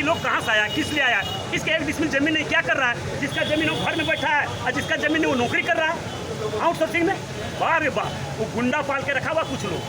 लोग कहाँ से आया, किस लिए आया, इसके 1 डिसमिल जमीन नहीं, क्या कर रहा है, जिसका जमीन वो घर में बैठा है और जिसका जमीन वो नौकरी कर रहा है आउटसोर्सिंग में। वाह रे वाह, वो गुंडा पाल के रखा हुआ कुछ लोग,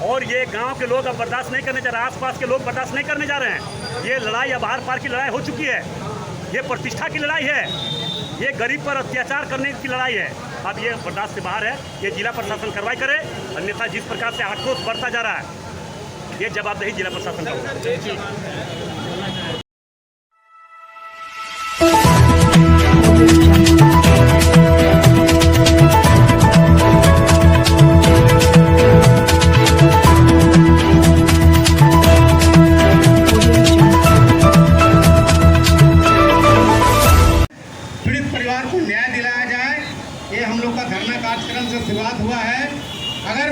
और ये गांव के लोग अब बर्दाश्त नहीं करने जा रहे, आसपास के लोग बर्दाश्त नहीं करने जा रहे हैं। ये लड़ाई अब आर पार की लड़ाई हो चुकी है, ये प्रतिष्ठा की लड़ाई है, ये गरीब पर अत्याचार करने की लड़ाई है। अब ये बर्दाश्त से बाहर है, ये जिला प्रशासन कार्रवाई करे, अन्यथा जिस प्रकार से आक्रोश बढ़ता जा रहा है ये जवाबदेही जिला प्रशासन का होगा। पीड़ित परिवार को न्याय दिलाया जाए, ये हम लोग का धरना कार्यक्रम से शुरुआत हुआ है। अगर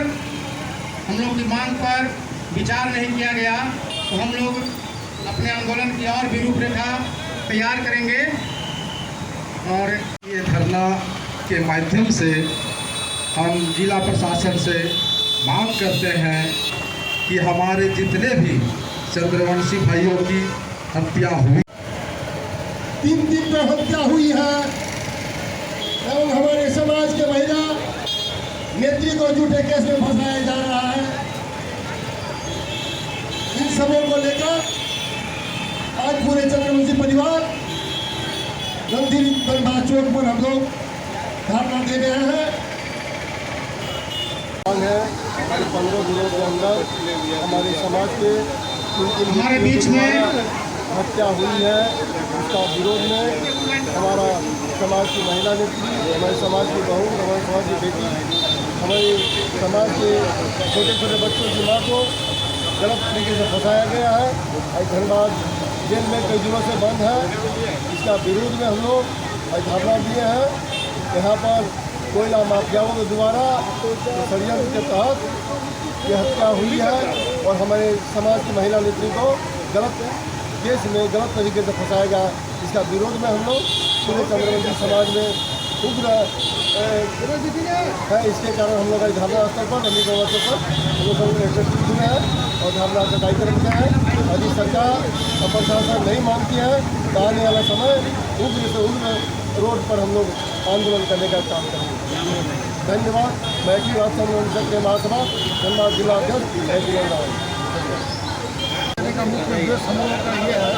हम लोग की मांग पर विचार नहीं किया गया तो हम लोग अपने आंदोलन की और भी रूपरेखा तैयार करेंगे। और ये धरना के माध्यम से हम जिला प्रशासन से मांग करते हैं कि हमारे जितने भी चंद्रवंशी भाइयों की हत्या हुई, 3 दिन में हत्या हुई है एवं हमारे समाज के महिला नेत्री को झूठे केस में फंसाया जा रहा है। इन सबों को लेकर आज पूरे चंद्रवंशी परिवार रणधीर दरबार चौक पर हम लोग धरना दे रहे हैं। हमारे 15 दिनों के अंदर हमारे समाज के हमारे बीच में हत्या हुई है, उसका विरोध में हमारा समाज की महिला नेत्री, हमारे समाज की बहू, हमारे समाज की बेटी, हमारे समाज के छोटे छोटे बच्चों की माँ को गलत तरीके से फंसाया गया है। आज धनबाद जेल में कई दिनों से बंद है, इसका विरोध में हम लोग आज धरना दिए हैं। यहाँ पर कोयला माफियाओं के द्वारा षड्यंत्र के तहत ये हत्या हुई है और हमारे समाज की महिला नेत्री को गलत केस में गलत तरीके से फंसाया गया। इसका विरोध में हम लोग पूरे चंद्रवंशी समाज में उग्र है। इसके कारण हम लोग आज धरना स्थल पर रमी गौरव पर हम लोग एकत्रित हुए हैं और धरना का कार्यक्रम किया है। यदि सरकार और प्रशासन नहीं मानती है तो आने वाला समय उग्र से उग्र रोड पर हम लोग आंदोलन करने का काम करेंगे। धन्यवाद। मैं की बात संघ महासभा धनबाद जिला अध्यक्ष का मुख्य उद्देश्य हम लोगों का ये है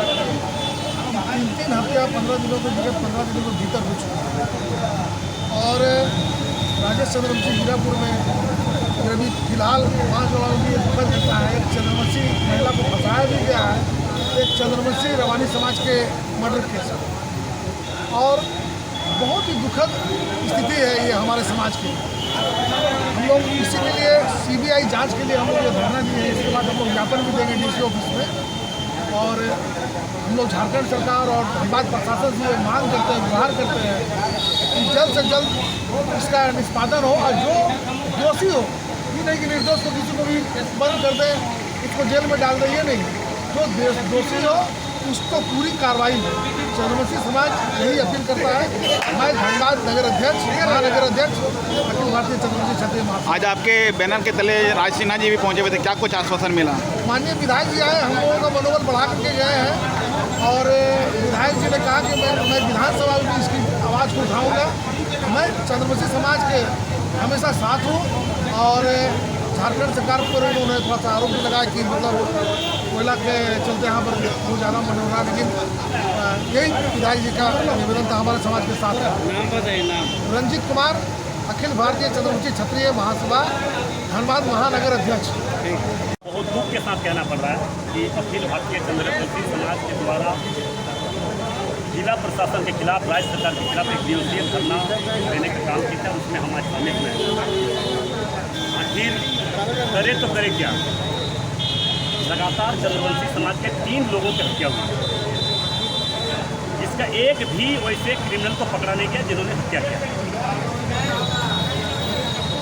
कि 3 हत्या 15 दिनों के विगत 15 दिनों के भीतर हो चुका है और राजेश चंद्रवंशी हीरापुर में अभी फिलहाल 5 लोगों की पकड़ करता है। एक चंद्रवंशी महिला को फंसाया भी गया है, एक चंद्रवंशी रवानी समाज के मर्डर केस है और बहुत ही दुखद स्थिति है ये हमारे समाज की। हम लोग इसी के लिए CBI जांच के लिए हम लोग ये धरना दिए हैं। इसके बाद हम लोग ज्ञापन भी देंगे DC ऑफिस में और हम लोग झारखंड सरकार और धनबाद प्रशासन से मांग करते हैं, गुहार करते हैं कि जल्द से जल्द इसका निष्पादन हो और जो दोषी हो, ये नहीं कि निर्दोष को किसी को भी बंद कर दें, इसको जेल में डाल दें, ये नहीं, जो दोषी हो उसको पूरी कार्रवाई हो। चंद्रवंशी समाज यही अपील करता है। मैं धनबाद नगर अध्यक्ष, महानगर अध्यक्ष अखिल भारतीय चंद्रवंशी क्षत्रिय महासभा। आज आपके बैनर के तले राज सिन्हा जी भी पहुंचे हुए थे, क्या कुछ आश्वासन मिला? माननीय विधायक जी आए, हम लोगों का मनोबल बढ़ा करके गए हैं और विधायक जी ने कहा कि मैं विधानसभा में इसकी आवाज़ को उठाऊँगा। मैं चंद्रवंशी समाज के हमेशा साथ हूँ और झारखंड सरकार पर उन्होंने थोड़ा सा आरोप भी लगाया कि मतलब कोयला के चलते यहाँ पर बहुत ज़्यादा मन हो रहा, लेकिन यही विधायक जी का निवेदन था हमारे समाज के साथ। नाम रंजीत कुमार, अखिल भारतीय चंद्रवंशी क्षत्रिय महासभा धनबाद महानगर अध्यक्ष। बहुत दुख के साथ कहना पड़ रहा है कि अखिल भारतीय चंद्रवंशी समाज के द्वारा जिला प्रशासन के खिलाफ, राज्य सरकार के खिलाफ 1 दिवसीय धरना देने का काम किया था, उसमें हम आज शामिल हुए। आखिर करे तो करे क्या? लगातार चंद्रवंशी समाज के 3 लोगों की हत्या हुई, जिसका एक भी वैसे क्रिमिनल को पकड़ा नहीं गया जिन्होंने हत्या किया।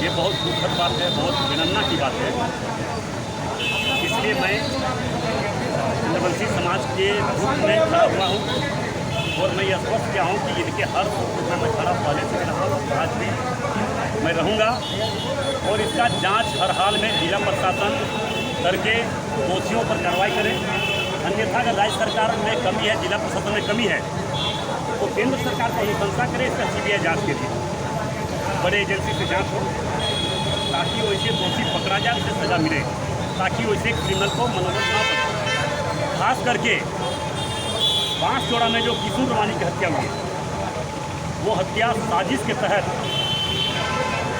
ये बहुत दुखद बात है, बहुत विडंबना की बात है। इसलिए मैं चंद्रवंशी समाज के ग्रुप में खड़ा हुआ हूँ और मैं यह स्पष्ट किया हूँ कि इनके हर सुख में मैं खड़ा पहले से रहा हूँ, आज भी मैं रहूँगा और इसका जांच हर हाल में जिला प्रशासन करके दोषियों पर कार्रवाई करें। अन्यथा अगर राज्य सरकार में कमी है, जिला प्रशासन में कमी है, तो केंद्र सरकार को अनुशंसा करे इसका CBI जांच के लिए, बड़े एजेंसी से जांच हो, ताकि वैसे दोषी पकड़ा जाए, उसे सजा मिले, ताकि वैसे क्रिमिनल को मनोबल ना पड़े। खास करके बांसजोड़ा में जो किशोर रवानी की हत्या हुई है, वो हत्या साजिश के तहत,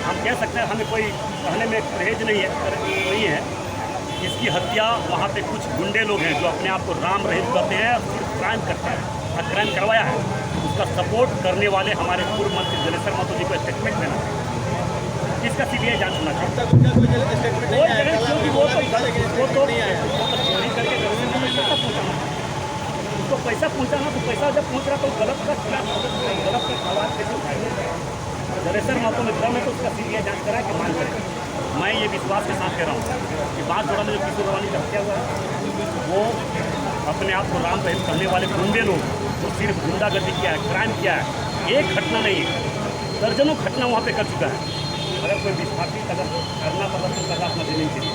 हम कह सकते हैं, हमें कोई कहने में परहेज नहीं है। इसकी हत्या वहाँ पे कुछ गुंडे लोग हैं जो अपने आप को राम रहीम कहते हैं और सिर्फ क्राइम करते हैं और क्राइम करवाया है। उसका सपोर्ट करने वाले हमारे पूर्व मंत्री जलेसर महतो जी को स्टेटमेंट देना चाहिए, इसका CBI जांच होना चाहिए। वो तो चोरी करके उसको पैसा पहुँचाना, तो पैसा जब पहुँच रहा तो गलत का खिलाफ गलत का आवाज़ कैसे उठाएगा? जलेसर महतो में दम है तो उसका CBI जांच करा के मांग करें। मैं ये विश्वास के साथ कह रहा हूँ कि बांसजोड़ा में जो किशोर रवानी का हत्या हुआ है, वो अपने आप को राम रहीम करने वाले गुंडे लोग जो सिर्फ गुंडागर्दी किया है, क्राइम किया है, एक घटना नहीं है, दर्जनों घटना वहाँ पे कर चुका है। अगर कोई विस्थापित अगर करना प्रदर्शन करना अपना जमीन के लिए,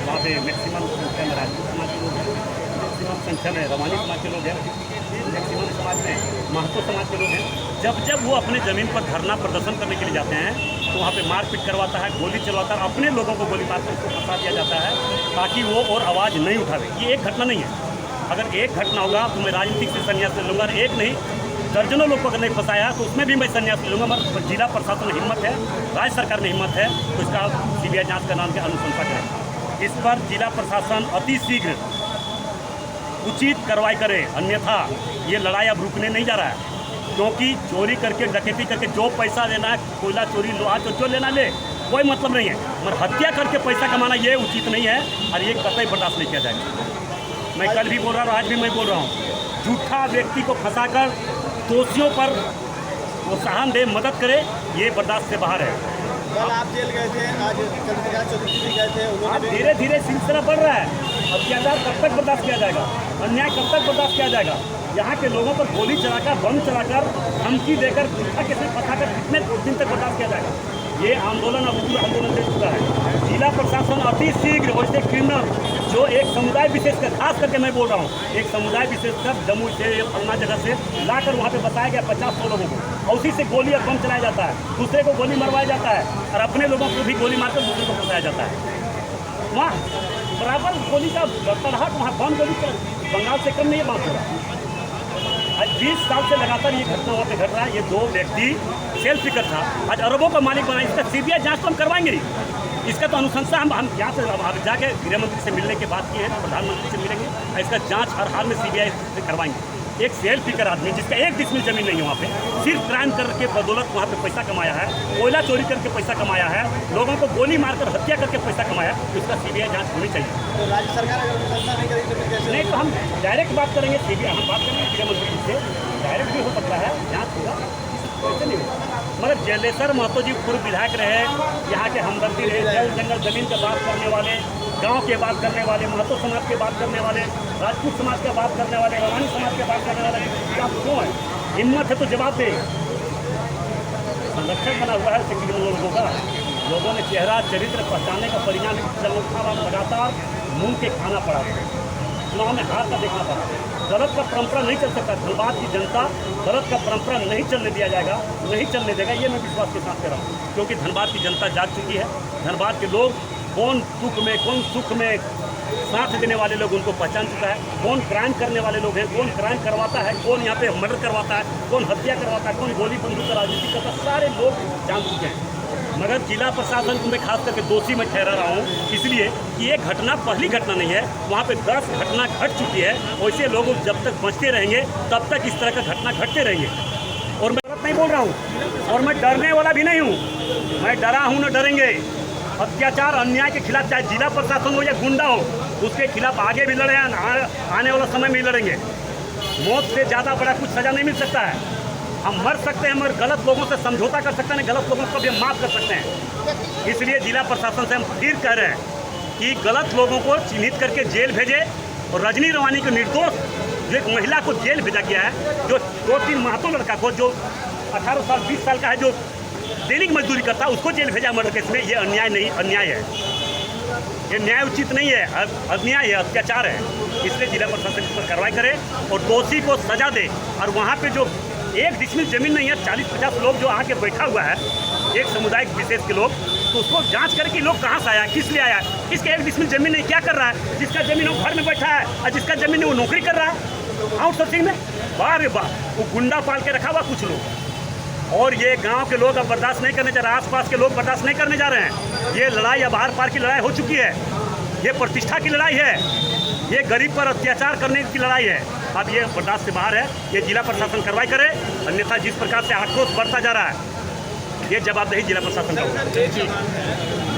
वहाँ पे मैक्सिमम संख्या में राजपूत समाज के लोग हैं, मैक्सिमम संख्या में रवानी समाज के लोग हैं, मैक्सिमम समाज में महतो समाज के लोग हैं। जब वो अपने ज़मीन पर धरना प्रदर्शन करने के लिए जाते हैं तो वहाँ पे मारपीट करवाता है, गोली चलवाता है, अपने लोगों को गोली मारकर उसको फंसा दिया जाता है ताकि वो और आवाज़ नहीं उठावे। ये एक घटना नहीं है। अगर एक घटना होगा तो मैं राजनीतिक से संन्यास ले लूँगा, एक नहीं दर्जनों लोग को अगर नहीं फंसाया तो उसमें भी मैं संन्यास ले लूँगा। मगर जिला प्रशासन में हिम्मत है, राज्य सरकार में हिम्मत है तो इसका CBI जाँच का नाम के अनुशंसा करें। इस पर जिला प्रशासन अति शीघ्र उचित कार्रवाई करे, अन्यथा ये लड़ाई अब रुकने नहीं जा रहा है। क्योंकि चोरी करके, डकैती करके जो पैसा लेना है, कोयला चोरी, लोहा जो लेना ले, कोई मतलब नहीं है। मगर हत्या करके पैसा कमाना ये उचित नहीं है और ये कतई बर्दाश्त नहीं किया जाएगा। मैं कल भी बोल रहा हूँ, आज भी मैं बोल रहा हूँ, झूठा व्यक्ति को फंसाकर दोषियों पर प्रोत्साहन दे, मदद करे, ये बर्दाश्त से बाहर है। कल आप जेल गए थे, आज चंद्रप्रकाश चौधरी भी गए थे। अब धीरे धीरे सिलसिला बढ़ रहा है। अत्याचार कब तक बर्दाश्त किया जाएगा? अन्याय कब तक बर्दाश्त किया जाएगा? यहाँ के लोगों पर गोली चलाकर, बम चलाकर, धमकी देकर, झूठा केस में फंसाकर कितने दिन तक बर्दाश्त किया जाएगा? ये आंदोलन अब उग्र आंदोलन दे चुका है। जिला प्रशासन अति शीघ्र वैसे क्रिमिनल जो एक समुदाय विशेष कर, खास करके मैं बोल रहा हूँ, एक समुदाय विशेष कर जम्मू से फलना जगह से लाकर वहाँ पे बताया गया 50-100 लोगों को, और उसी से गोली और बम चलाया जाता है, दूसरे को गोली मरवाया जाता है और अपने लोगों को भी गोली मारकर दूसरे को फंसाया जाता है। वहाँ बराबर गोली का तड़ाहट, वहाँ बम गोली बंगाल से कम नहीं है बांसजोड़ा। आज 20 साल से लगातार ये घटना वहाँ पे घट रहा है। ये 2 व्यक्ति सेल्फ फिकर था, आज अरबों का मालिक बना। इसका CBI जांच तो हम करवाएंगे नहीं, इसका तो अनुशंसा हम यहाँ से अब जाके गृह मंत्री से मिलने के बाद की है, प्रधानमंत्री से मिलेंगे और इसका जांच हर हाल में CBI से करवाएंगे। एक सेल्फ फिकर आदमी जिसका 1 डिसमिल जमीन नहीं है, वहाँ पे सिर्फ क्राइम करके बदौलत वहाँ पे पैसा कमाया है, कोयला चोरी करके पैसा कमाया है, लोगों को गोली मारकर हत्या करके पैसा कमाया, तो इसका CBI जांच होनी चाहिए। तो राज्य सरकार अगर अनुशंसा नहीं करेगी तो कैसे? नहीं तो हम डायरेक्ट बात करेंगे, CBI हम बात करेंगे गृह मंत्री से, डायरेक्ट भी हो सकता है, जाँच होगा, कैसे नहीं होगा। मगर जलेसर महतो जी पूर्व विधायक रहे, यहाँ के हमदर्दी रहे, जल जंगल जमीन की बात करने वाले, गांव की बात करने वाले, महतो समाज की बात करने वाले, राजपूत समाज की बात करने वाले, रवानी समाज की बात करने वाले, आप क्यों है? हिम्मत है तो जवाब दे। संरक्षक बना हुआ है क्रिमिनल लोगों का। लोगों ने चेहरा चरित्र पहचानने का परिणाम लगातार मुंह के खाना पड़ा, चुनाव में हार का देखना पड़ा। गलत का परंपरा नहीं चल सकता। धनबाद की जनता गलत का परंपरा नहीं चलने दिया जाएगा, नहीं चलने देगा, ये मैं विश्वास के साथ कह रहा हूँ। क्योंकि धनबाद की जनता जाग चुकी है। धनबाद के लोग कौन दुख में, कौन सुख में साथ देने वाले लोग उनको पहचान चुका है। कौन क्राइम करने वाले लोग हैं, कौन क्राइम करवाता है, कौन यहाँ पे मर्डर करवाता है, कौन हत्या करवाता है, कौन गोली बंदूक का राजनीति करता है, सारे लोग जान चुके हैं। मगर जिला प्रशासन को मैं खास करके दोषी में ठहरा रहा हूँ, इसलिए कि ये घटना पहली घटना नहीं है, वहाँ पे 10 घटना घट चुकी है। वैसे लोग जब तक बचते रहेंगे तब तक इस तरह का घटना घटते रहेंगे। और मैं गलत नहीं बोल रहा हूँ और मैं डरने वाला भी नहीं हूँ। मैं डरा हूँ, न डरेंगे। अत्याचार अन्याय के खिलाफ चाहे जिला प्रशासन हो या गुंडा हो, उसके खिलाफ आगे भी लड़े, आने वाला समय में लड़ेंगे। मौत से ज़्यादा बड़ा कुछ सज़ा नहीं मिल सकता है। हम मर सकते हैं मगर गलत लोगों से समझौता कर सकते हैं, गलत लोगों को भी हम माफ़ कर सकते हैं। इसलिए जिला प्रशासन से हम फिर कह रहे हैं कि गलत लोगों को चिन्हित करके जेल भेजे। और रजनी रवानी को निर्दोष जो एक महिला को जेल भेजा गया है, जो 2-3 महतो लड़का को जो 18 साल 20 साल का है, जो दैनिक मजदूरी करता है, उसको जेल भेजा मर्डर केस में, ये अन्याय नहीं, अन्याय है। ये न्याय उचित नहीं है, अन्याय है, अत्याचार है। इसलिए जिला प्रशासन इस पर कार्रवाई करे और दोषी को सजा दे। और वहाँ पे जो 1 डिसमिल जमीन नहीं है, 40-50 लोग जो आके बैठा हुआ है, एक सामुदायिक विशेष के लोग, तो उसको जांच करे कि लोग कहाँ से आया, किस लिए आया, इसके 1 डिसमिल जमीन नहीं, क्या कर रहा है, जिसका जमीन वो घर में बैठा है और जिसका जमीन वो नौकरी कर रहा है आउटसोर्सिंग में। वाह रे वाह, वो गुंडा पाल के रखा हुआ कुछ लोग। और ये गांव के लोग अब बर्दाश्त नहीं करने जा रहे, आसपास के लोग बर्दाश्त नहीं करने जा रहे हैं। ये लड़ाई अब आर पार की लड़ाई हो चुकी है, ये प्रतिष्ठा की लड़ाई है, ये गरीब पर अत्याचार करने की लड़ाई है। अब ये बर्दाश्त से बाहर है, ये जिला प्रशासन कार्रवाई करे, अन्यथा जिस प्रकार से आक्रोश बढ़ता जा रहा है, ये जवाबदेही जिला प्रशासन का होगा।